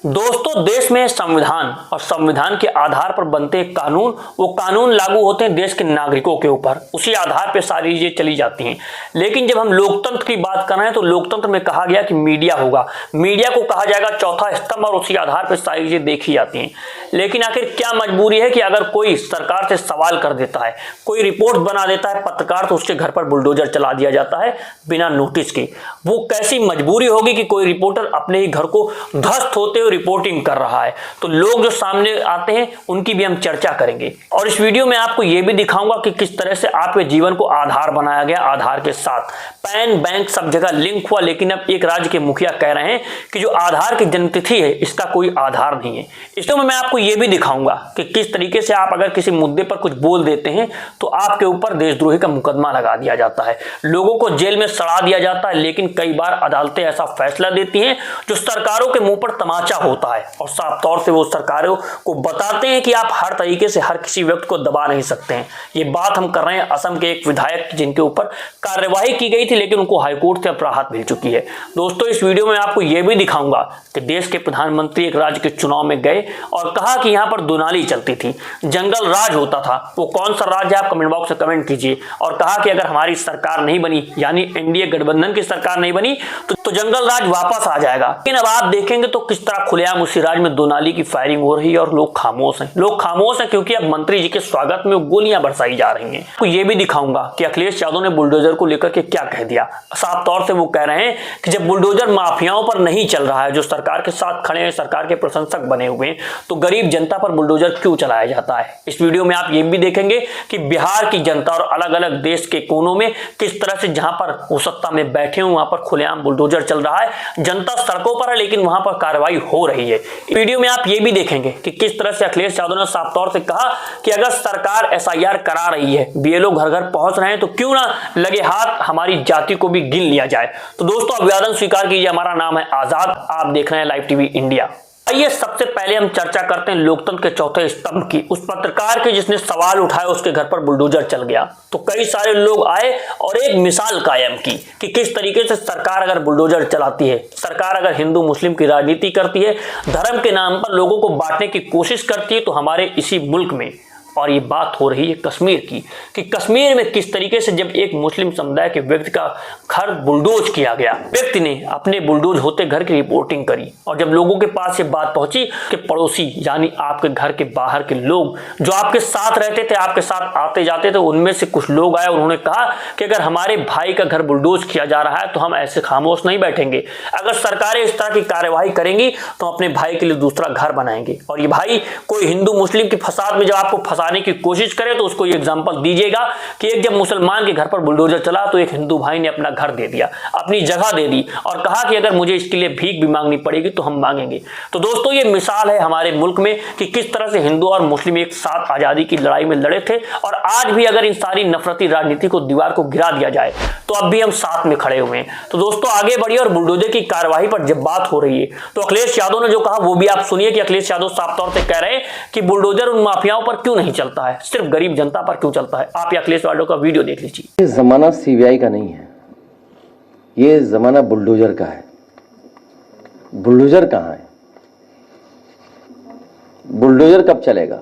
दोस्तों, देश में संविधान और संविधान के आधार पर बनते कानून, वो कानून लागू होते हैं देश के नागरिकों के ऊपर। उसी आधार पर सारी चीजें चली जाती हैं। लेकिन जब हम लोकतंत्र की बात कर रहे हैं तो लोकतंत्र में कहा गया कि मीडिया होगा, मीडिया को कहा जाएगा चौथा स्तंभ और उसी आधार पर सारी चीजें देखी जाती हैं। लेकिन आखिर क्या मजबूरी है कि अगर कोई सरकार से सवाल कर देता है, कोई रिपोर्ट बना देता है पत्रकार, तो उसके घर पर बुलडोजर चला दिया जाता है बिना नोटिस के। वो कैसी मजबूरी होगी कि कोई रिपोर्टर अपने ही घर को ध्वस्त होते हुए रिपोर्टिंग कर रहा है। तो लोग जो सामने आते हैं उनकी भी हम चर्चा करेंगे और इस वीडियो में आपको यह भी दिखाऊंगा कि किस तरह से आपके जीवन को आधार बनाया गया। आधार के साथ पैन, बैंक सब जगह लिंक हुआ, लेकिन अब एक राज्य के मुखिया कह रहे हैं कि जो आधार की जन्मतिथि है इसका कोई आधार नहीं है। इसमें मैं आपको यह भी दिखाऊंगा कि किस तरीके से आप अगर किसी मुद्दे पर कुछ बोल देते हैं तो आपके ऊपर देशद्रोही का मुकदमा लगा दिया जाता है, लोगों को जेल में सड़ा दिया जाता है। लेकिन कई बार अदालतें ऐसा फैसला देती हैं जो सरकारों के मुंह पर तमाचा होता है और साफ तौर से वो सरकारों को बताते हैं कि आप हर तरीके से हर किसी व्यक्ति को दबा नहीं सकते हैं। ये बात हम कर रहे हैं असम के एक विधायक जिनके ऊपर कार्यवाही की गई थी, लेकिन उनको हाईकोर्ट से राहत मिल चुकी है। दोस्तों, इस वीडियो में आपको यह भी दिखाऊंगा कि देश के प्रधानमंत्री एक राज्य के चुनाव में गए और कहा कि यहां पर दुनाली चलती थी, जंगल राज होता था। वो कौन सा राज्य है आप कमेंट बॉक्स में कमेंट कीजिए। और कहा कि अगर हमारी सरकार नहीं बनी, यानी एनडीए गठबंधन की सरकार नहीं बनी, तो जंगल राज वापस आ जाएगा। लेकिन अब आप देखेंगे तो किस तरह खुलेआम उसी राज्य में दुनाली की फायरिंग हो रही है और लोग खामोश हैं। लोग खामोश हैं क्योंकि अब मंत्री जी के स्वागत में गोलियां बरसाई जा रही हैं। तो ये भी दिखाऊंगा कि अखिलेश यादव ने बुलडोजर को लेकर के क्या कह दिया। साफ तौर से वो कह रहे हैं कि जब बुलडोजर माफियाओं पर नहीं चल रहा है, जो सरकार के साथ खड़े हैं, सरकार के प्रशंसक बने हुए हैं, तो गरीब जनता पर बुलडोजर क्यों चलाया जाता है। इस वीडियो में आप ये भी देखेंगे कि बिहार की जनता और अलग अलग देश के कोनों में किस तरह से जहां पर वो सत्ता में बैठे हुए वहां पर खुलेआम बुलडोजर चल रहा है। जनता सड़कों पर है लेकिन वहां पर कार्रवाई हो रही है। वीडियो में आप ये भी देखेंगे कि किस तरह से अखिलेश यादव ने साफ तौर से कहा कि अगर सरकार एसआईआर करा रही है, बीएलओ घर घर पहुंच रहे हैं, तो क्यों ना लगे हाथ हमारी जाति को भी गिन लिया जाए। तो दोस्तों, अभिवादन स्वीकार कीजिए। हमारा नाम है आजाद, आप देख रहे हैं लाइव टीवी इंडिया। आइए सबसे पहले हम चर्चा करते हैं लोकतंत्र के चौथे स्तंभ की। उस पत्रकार के जिसने सवाल उठाया उसके घर पर बुलडोजर चल गया, तो कई सारे लोग आए और एक मिसाल कायम की कि किस तरीके से सरकार अगर बुलडोजर चलाती है, सरकार अगर हिंदू मुस्लिम की राजनीति करती है, धर्म के नाम पर लोगों को बांटने की कोशिश करती है, तो हमारे इसी मुल्क में, और ये बात हो रही है कश्मीर की, कि कश्मीर में किस तरीके से जब एक मुस्लिम समुदाय के व्यक्ति का घर बुलडोज किया गया, व्यक्ति ने अपने बुलडोज होते घर की रिपोर्टिंग करी और जब लोगों के पास ये बात पहुंची कि पड़ोसी यानी आपके घर के बाहर के लोग जो आपके साथ रहते थे, आपके साथ आते जाते थे, उनमें से कुछ लोग आए, उन्होंने कहा कि अगर हमारे भाई का घर बुलडोज किया जा रहा है तो हम ऐसे खामोश नहीं बैठेंगे। अगर सरकारें इस तरह की कार्यवाही करेंगी तो अपने भाई के लिए दूसरा घर बनाएंगे। और ये भाई कोई हिंदू मुस्लिम की फसाद में जब आपको फंसाने की कोशिश करे तो उसको ये एग्जांपल दीजिएगा कि एक जब मुसलमान के घर पर बुलडोजर चला तो एक हिंदू भाई ने अपना घर दे दिया, अपनी जगह दे दी और कहा कि अगर मुझे इसके लिए भीख भी मांगनी पड़ेगी तो हम मांगेंगे। तो दोस्तों, ये मिसाल है हमारे मुल्क में कि किस तरह से हिंदू और मुस्लिम एक साथ आजादी की लड़ाई में लड़े थे और आज भी अगर इन सारी नफरती राजनीति को दीवार को गिरा दिया जाए तो अब भी हम साथ में खड़े हुए हैं। तो दोस्तों, आगे बढ़िए और बुलडोजर की कार्यवाही पर जब बात हो रही है तो अखिलेश यादव ने जो कहा वो भी आप सुनिए कि अखिलेश यादव साफ तौर से कह रहे हैं कि बुलडोजर उन माफियाओं पर क्यों नहीं चलता है, सिर्फ गरीब जनता पर क्यों चलता है। आप अखिलेश यादव का वीडियो देख लीजिए। ये जमाना सीबीआई का नहीं है, ये जमाना बुलडोजर का है। बुलडोजर कहां है? बुलडोजर कब चलेगा?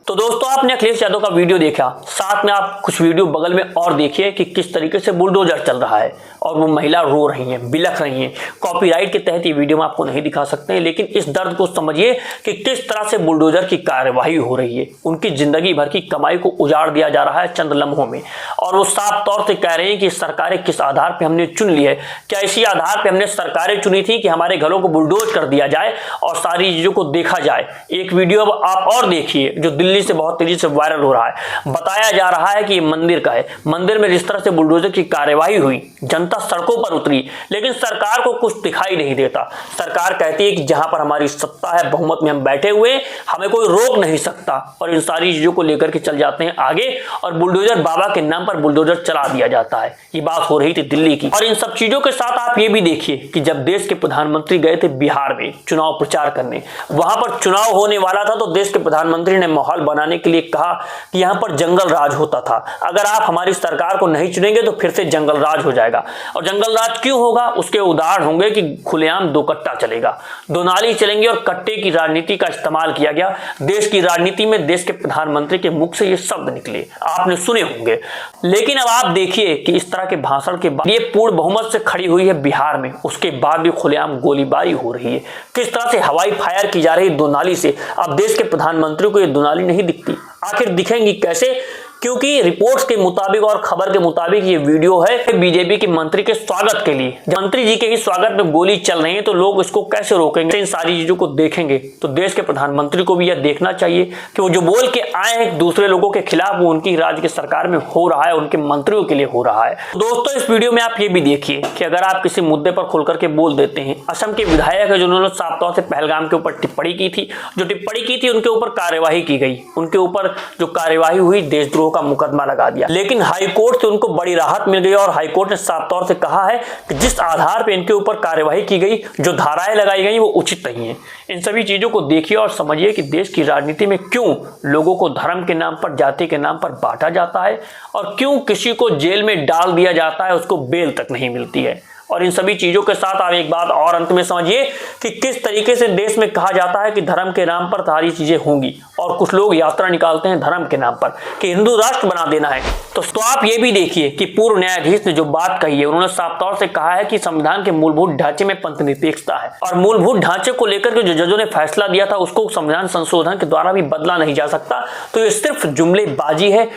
तो दोस्तों, आपने अखिलेश यादव का वीडियो देखा, साथ में आप कुछ वीडियो बगल में और देखिए कि किस तरीके से बुलडोजर चल रहा है और वो महिला रो रही हैं, बिलख रही हैं। कॉपीराइट के तहत ये वीडियो में आपको नहीं दिखा सकते हैं, लेकिन इस दर्द को समझिए कि किस तरह से बुलडोजर की कार्यवाही हो रही है। उनकी जिंदगी भर की कमाई को उजाड़ दिया जा रहा है चंद लम्हों में और वो साफ तौर से कह रहे हैं कि सरकारें किस आधार पर हमने चुन ली है। क्या इसी आधार पर हमने सरकारें चुनी थी कि हमारे घरों को बुलडोज कर दिया जाए और सारी चीजों को देखा जाए। एक वीडियो आप और देखिए जो दिल्ली से बहुत तेजी से वायरल हो रहा है। बताया जा रहा है कि ये मंदिर का है, मंदिर में जिस तरह से बुलडोजर की कार्यवाही हुई, जनता सड़कों पर उतरी, लेकिन सरकार को कुछ दिखाई नहीं देता। सरकार कहती है कि जहां पर हमारी सत्ता है, बहुमत में हम बैठे हुए, हमें कोई रोक नहीं सकता, और इन सारी चीजों को लेकर के चल जाते हैं आगे और बुलडोजर बाबा के नाम पर बुलडोजर चला दिया जाता है। ये बात हो रही थी दिल्ली की। और इन सब चीजों के साथ आप ये भी देखिए कि जब देश के प्रधानमंत्री गए थे बिहार में चुनाव प्रचार करने, वहां पर चुनाव होने वाला था तो देश के प्रधानमंत्री ने माहौल बनाने के लिए कहा कि यहाँ पर जंगल राज होता था, अगर आप हमारी सरकार को नहीं चुनेंगे तो फिर से जंगल राज हो जाएगा। और जंगल राज क्यों होगा, उसके उदाहरण होंगे कि खुलेआम दो कट्टा चलेगा, दो नाली चलेंगे और कट्टे की राजनीति का इस्तेमाल किया गया। देश की राजनीति में देश के प्रधानमंत्री के मुख से ये शब्द निकले, आपने सुने होंगे। लेकिन अब आप देखिए कि इस तरह के भाषण के बाद ये पूर्ण बहुमत से खड़ी हुई है बिहार में, उसके बाद भी खुलेआम गोलीबारी हो रही है। किस तरह से हवाई फायर की जा रही है दोनाली से। अब देश के प्रधानमंत्री को ये दोनाली नहीं दिखती, आखिर दिखेंगी कैसे? क्योंकि रिपोर्ट्स के मुताबिक और खबर के मुताबिक ये वीडियो है बीजेपी के मंत्री के स्वागत के लिए। मंत्री जी के ही स्वागत में गोली चल रही है तो लोग इसको कैसे रोकेंगे? इन सारी चीजों को देखेंगे तो देश के प्रधानमंत्री को भी यह देखना चाहिए कि वो जो बोल के आए हैं दूसरे लोगों के खिलाफ, वो उनकी राज्य की सरकार में हो रहा है, उनके मंत्रियों के लिए हो रहा है। दोस्तों, इस वीडियो में आप ये भी देखिए कि अगर आप किसी मुद्दे पर खुलकर के बोल देते हैं, असम के विधायक है जिन्होंने साफ तौर से पहलगाम के ऊपर टिप्पणी की थी, जो टिप्पणी की थी उनके ऊपर कार्यवाही की गई, उनके ऊपर जो कार्यवाही हुई देशद्रोह का मुकदमा लगा दिया। लेकिन हाईकोर्ट से उनको बड़ी राहत मिल गई और हाईकोर्ट ने साफ तौर से कहा है कि जिस आधार पर इनके ऊपर कार्यवाही की गई, जो धाराएं लगाई गई वो उचित नहीं है। इन सभी चीजों को देखिए और समझिए कि देश की राजनीति में क्यों लोगों को धर्म के नाम पर, जाति के नाम पर बांटा जाता है और क्यों किसी को जेल में डाल दिया जाता है, उसको बेल तक नहीं मिलती है। और इन सभी चीजों के साथ आप एक बात और अंत में समझिए कि किस तरीके से देश में कहा जाता है कि धर्म के नाम पर सारी चीजें होंगी और कुछ लोग यात्रा निकालते हैं धर्म के नाम पर कि हिंदू राष्ट्र बना देना है। तो आप ये भी देखिए कि पूर्व न्यायाधीश ने जो बात कही है, उन्होंने साफ तौर से कहा है कि संविधान के मूलभूत ढांचे में पंथनिरपेक्षता है और मूलभूत ढांचे को लेकर के जो जजों ने फैसला दिया था उसको संविधान संशोधन के द्वारा भी बदला नहीं जा सकता। तो ये सिर्फ जुमलेबाजी है।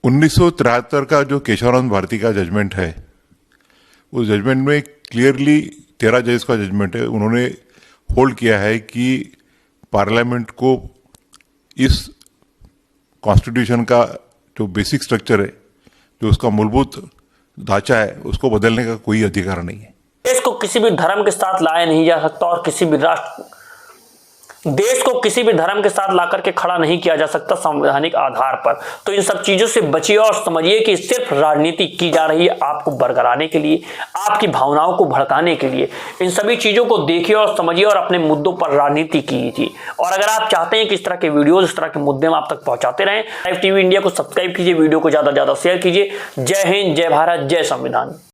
1973 का जो केशवानंद भारती का जजमेंट है, उस जजमेंट में क्लियरली 13 जजेस का जजमेंट है, उन्होंने होल्ड किया है कि पार्लियामेंट को इस कॉन्स्टिट्यूशन का जो बेसिक स्ट्रक्चर है, जो उसका मूलभूत ढांचा है, उसको बदलने का कोई अधिकार नहीं है। देश को किसी भी धर्म के साथ लाया नहीं जा सकता और किसी भी देश को किसी भी धर्म के साथ लाकर के खड़ा नहीं किया जा सकता संवैधानिक आधार पर। तो इन सब चीजों से बचिए और समझिए कि सिर्फ राजनीति की जा रही है आपको बरगलाने के लिए, आपकी भावनाओं को भड़काने के लिए। इन सभी चीजों को देखिए और समझिए और अपने मुद्दों पर राजनीति कीजिए। और अगर आप चाहते हैं कि इस तरह के वीडियोज, इस तरह के मुद्दे हम आप तक पहुंचाते रहें, लाइव टीवी इंडिया को सब्सक्राइब कीजिए, वीडियो को ज्यादा से ज्यादा शेयर कीजिए। जय हिंद, जय भारत, जय संविधान।